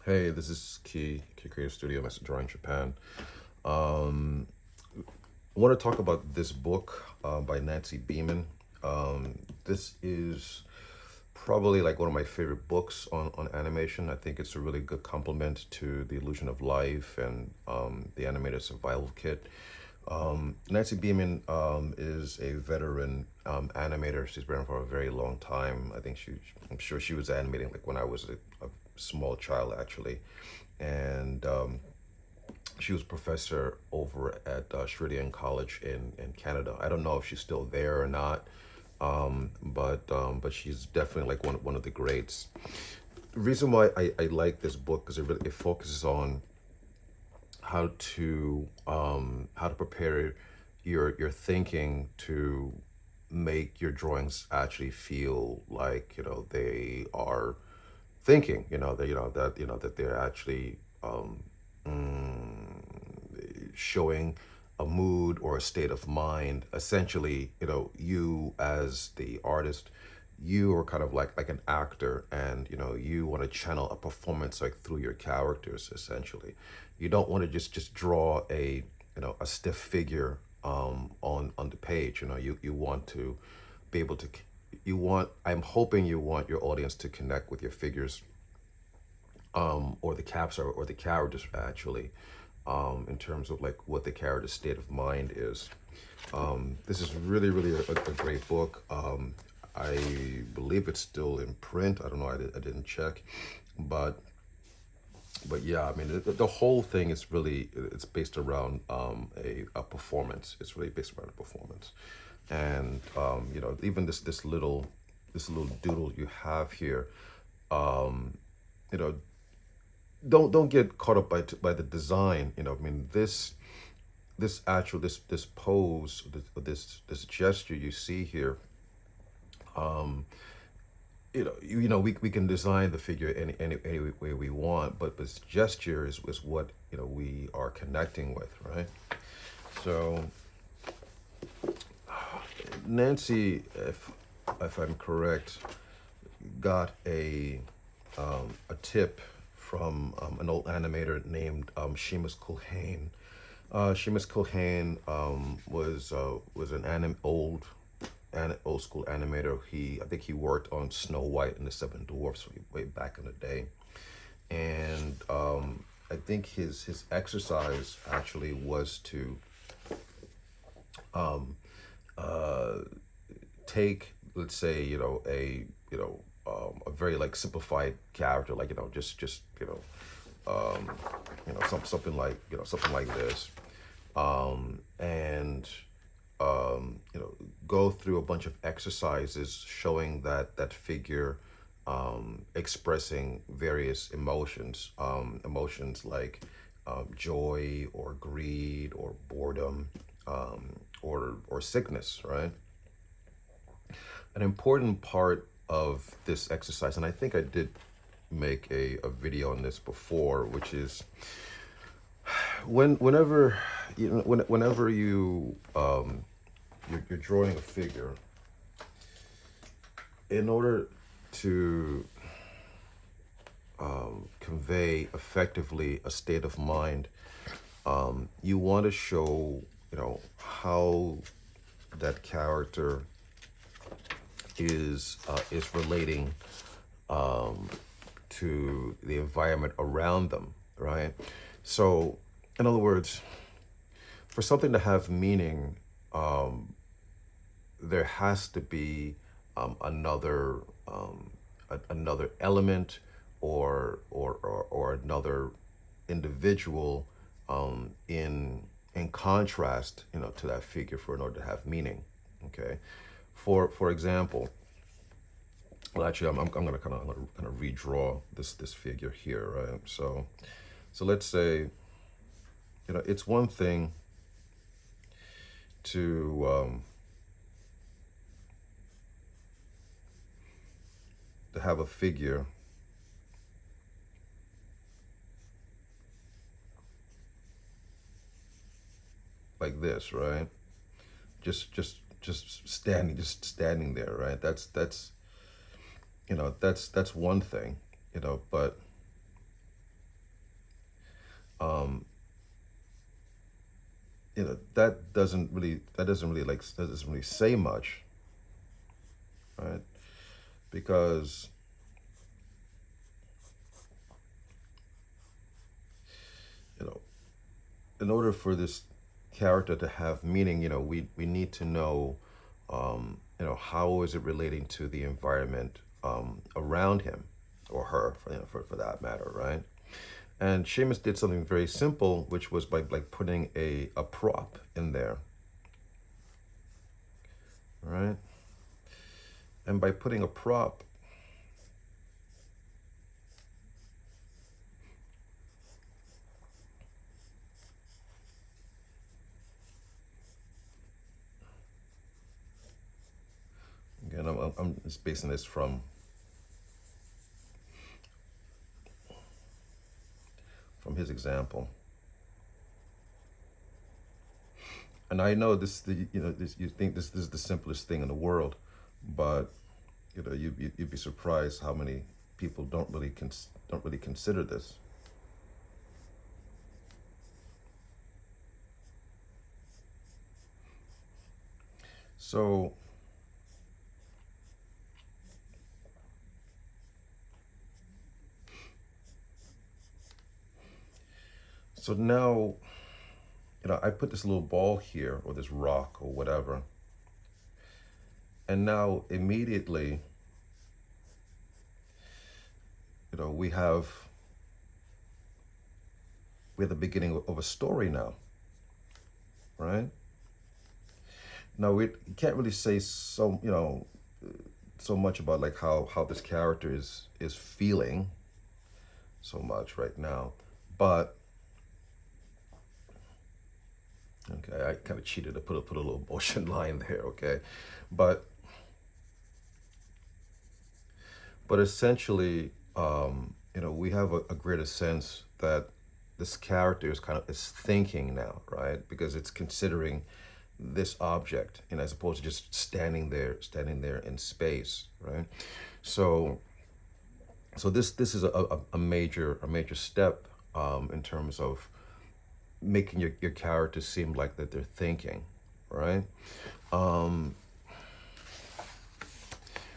Hey, this is Key Creative Studio, Master Drawing Japan. Um, I want to talk about this book by Nancy Beiman. This is probably like one of my favorite books on animation. I think it's a really good complement to The Illusion of Life and the Animator Survival Kit. Nancy Beiman is a veteran animator. She's been around for a very long time. I'm sure she was animating like when I was a small child, actually. And she was professor over at Sheridan College in Canada. I don't know if she's still there or not, but she's definitely like one of the greats. The reason why I like this book is it focuses on how to prepare your thinking to make your drawings actually feel like they are thinking, that they're actually showing a mood or a state of mind. Essentially, you as the artist, you are kind of like an actor, and you want to channel a performance like through your characters. Essentially, you don't want to just draw a stiff figure on the page. You want to be able to I'm hoping you want your audience to connect with your figures, or the caps, or the characters actually, in terms of like what the character's state of mind is. This is really a great book. I believe it's still in print. I don't know. I didn't check, but yeah. I mean, the whole thing is really, it's based around a performance. It's really based around a performance, and even this little doodle you have here. You know, don't get caught up by the design. I mean, this pose, this gesture you see here. We can design the figure any way we want, but this gesture is what we are connecting with, right? So Nancy, if I'm correct, got a tip from an old animator named Shamus Culhane. Shamus Culhane was an old school animator. I think he worked on Snow White and the Seven Dwarfs way back in the day, and I think his exercise actually was to take, let's say, a very like simplified character, like just something like this, and go through a bunch of exercises showing that figure expressing various emotions like joy or greed or boredom, or sickness, right? An important part of this exercise, and I think I did make a video on this before, which is whenever you're drawing a figure, in order to convey effectively a state of mind, you want to show how that character is relating to the environment around them, right? So, in other words, for something to have meaning, there has to be another element, or another individual, in contrast, to that figure, for in order to have meaning. Okay, for example, well, actually, I'm gonna kind of redraw this figure here, right? So let's say, it's one thing to have a figure like this, right? Just standing there, right? That's one thing, but um, that doesn't really say much, right? Because you know, in order for this character to have meaning, we need to know, how is it relating to the environment around him or her, for that matter, right? And Seamus did something very simple, which was by like putting a prop in there, right? And by putting a prop, again, I'm just basing this from his example. And I know you think this is the simplest thing in the world, but you'd be surprised how many people don't really consider this. So now, I put this little ball here or this rock or whatever, and now immediately, we have the beginning of a story now, right? Now we can't really say so much about like how this character is feeling so much right now, but okay, I kind of cheated to put a little motion line there, okay, but essentially, we have a greater sense that this character is thinking now, right? Because it's considering this object, and as opposed to just standing there in space, right? So, this is a major step in terms of making your character seem like that they're thinking, right? Um,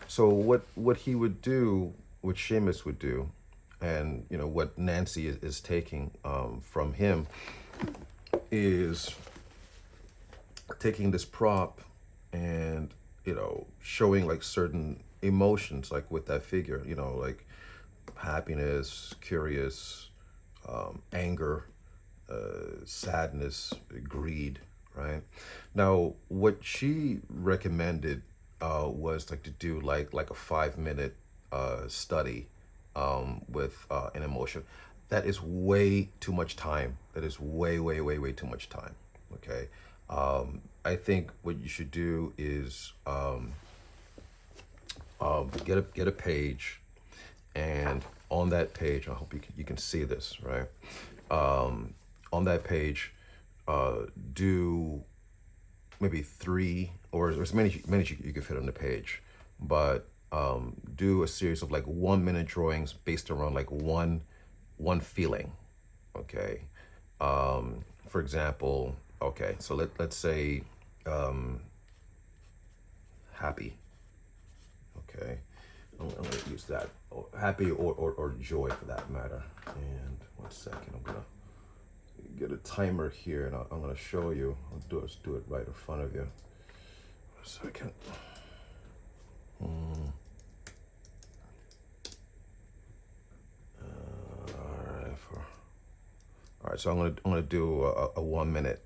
so what he would do, what Seamus would do, and what Nancy is taking from him is taking this prop and showing like certain emotions, like with that figure, like happiness, curious, anger, sadness, greed, right? Now, what she recommended was like to do like a 5 minute study with an emotion. That is way too much time. That is way, way, way, way too much time. Okay. I think what you should do is get a page, and on that page, I hope you can see this, right? On that page, do maybe three or as many as you can fit on the page, but do a series of like 1 minute drawings based around like one feeling. Okay. For example, okay, so let's say um, happy. Okay, I'm gonna use that, or happy or joy for that matter. And 1 second, I'm gonna get a timer here, and I'm gonna show you. Let's do it right in front of you. 1 second. All right, so I'm gonna do a 1 minute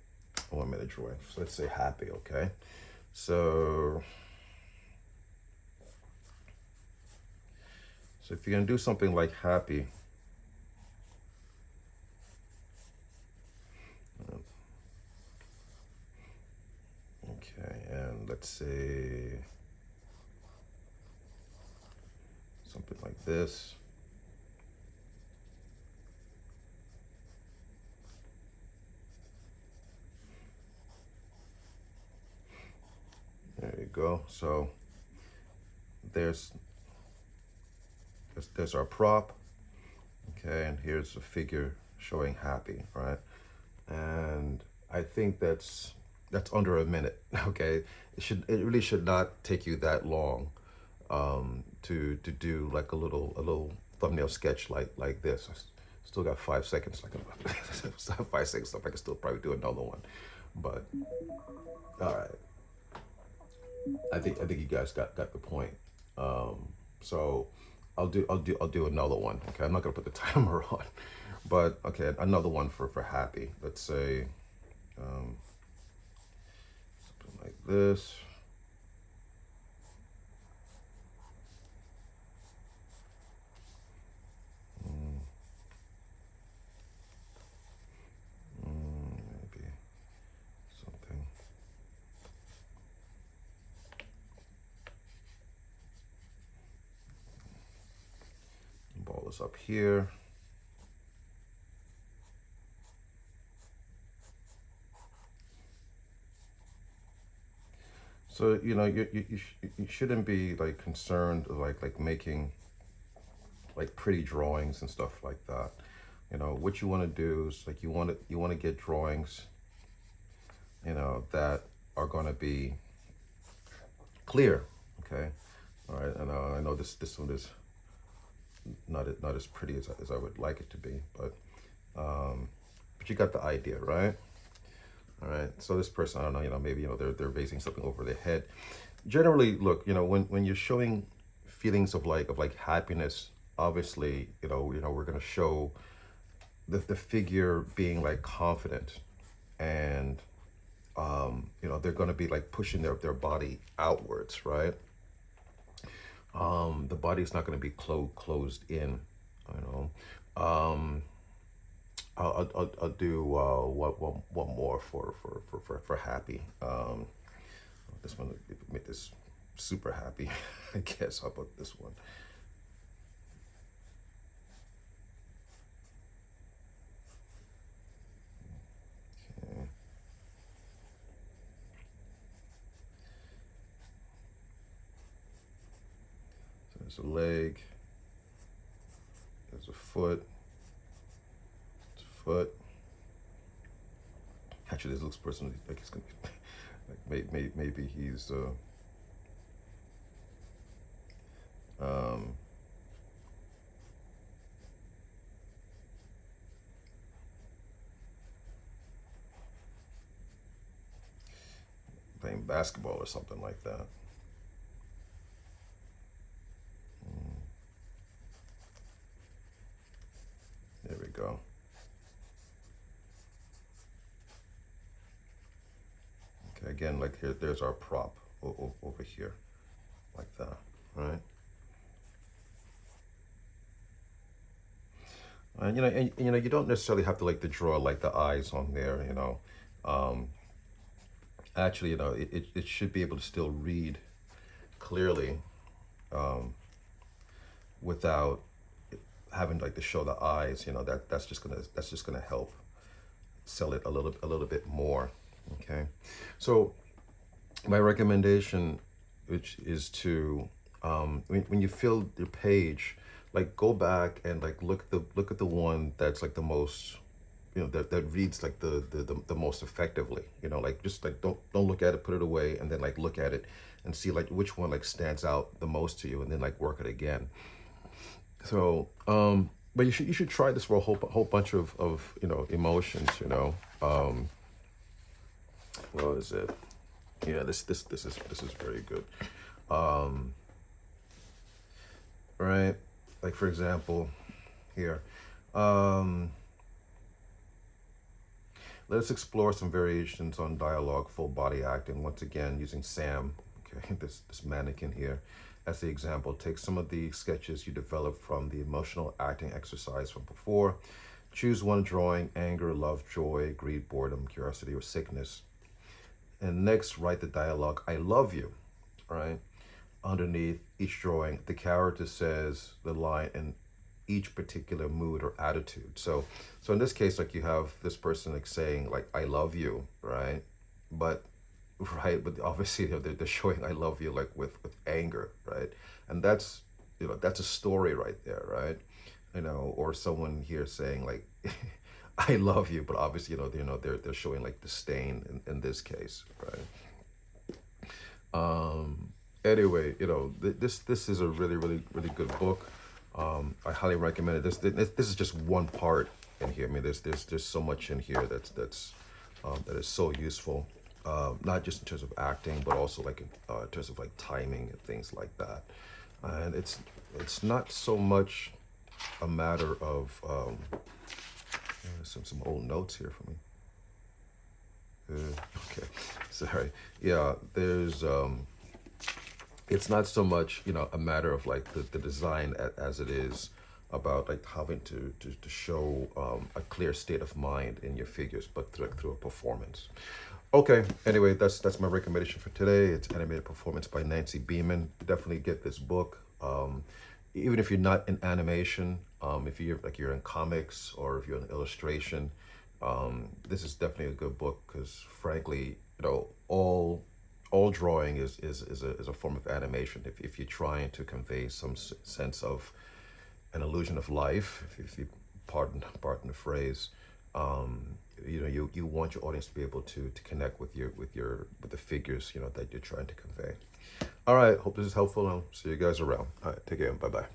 drawing. So let's say happy, okay? So if you're gonna do something like happy, okay, and let's say something like this. There you go. So there's our prop. Okay, and here's a figure showing happy, right? And I think that's under a minute. Okay, it really should not take you that long to do like a little thumbnail sketch like this. Still got 5 seconds. Like still have 5 seconds stuff. I can still probably do another one, but all right. I think you guys got the point. So I'll do another one. Okay, I'm not gonna put the timer on, but okay, another one for happy. Let's say something like this. Maybe something. Ball is up here. So you shouldn't be like concerned like making like pretty drawings and stuff like that. What you want to do is like you want to get drawings that are going to be clear. Okay, all right. And I know this one is not as pretty as I would like it to be, but you got the idea, right? All right. So this person, I don't know, maybe they're raising something over their head. Generally, look, when you're showing feelings of like happiness, obviously, we're gonna show the figure being like confident, and they're gonna be like pushing their body outwards, right? The body's not gonna be closed in, you know. Um, I'll do one more for happy. This one make this super happy. I guess. How about this one? Okay. So there's a leg. There's a foot. There's a foot. Actually, this looks personally like he's gonna be like maybe he's um playing basketball or something like that. There we go. Okay, again, like there's our prop over here, like that, right? And you don't necessarily have to like to draw like the eyes on there. Um, Actually, it should be able to still read clearly without having like to show the eyes. That's just gonna help sell it a little bit more. Okay, so my recommendation, which is to when you fill your page, like go back and like look at the one that's like the most that reads like the most effectively. Like just like don't look at it, put it away, and then like look at it and see like which one like stands out the most to you, and then like work it again. So but you should try this for a whole bunch of emotions. What is it? Yeah, this is very good. Um, right? Like for example, here. Um, Let us explore some variations on dialogue, full body acting. Once again, using Sam, okay, this mannequin here, as the example. Take some of the sketches you developed from the emotional acting exercise from before. Choose one drawing: anger, love, joy, greed, boredom, curiosity, or sickness. And next, write the dialogue, I love you, right? Underneath each drawing, the character says the line in each particular mood or attitude. So in this case, like you have this person like saying like I love you, right? But right, but obviously they're showing I love you like with anger, right? And that's a story right there, right? Or someone here saying like I love you, but obviously, they're showing like disdain in this case, right? Anyway, this is a really, really, really good book. I highly recommend it. This is just one part in here. I mean, there's so much in here that is so useful. Not just in terms of acting, but also like in terms of like timing and things like that. And it's not so much a matter of some old notes here for me. Okay, sorry. Yeah, there's it's not so much a matter of like the design as it is about like having to show a clear state of mind in your figures, but through a performance. Okay, anyway, that's my recommendation for today. It's Animated Performance by Nancy Beiman. Definitely get this book. Even if you're not in animation, if you're in comics or if you're in illustration, this is definitely a good book because frankly, all drawing is a form of animation. If you're trying to convey some sense of an illusion of life, if you pardon the phrase, you want your audience to be able to connect with the figures that you're trying to convey. All right, hope this is helpful. I'll see you guys around. All right, take care. Bye bye.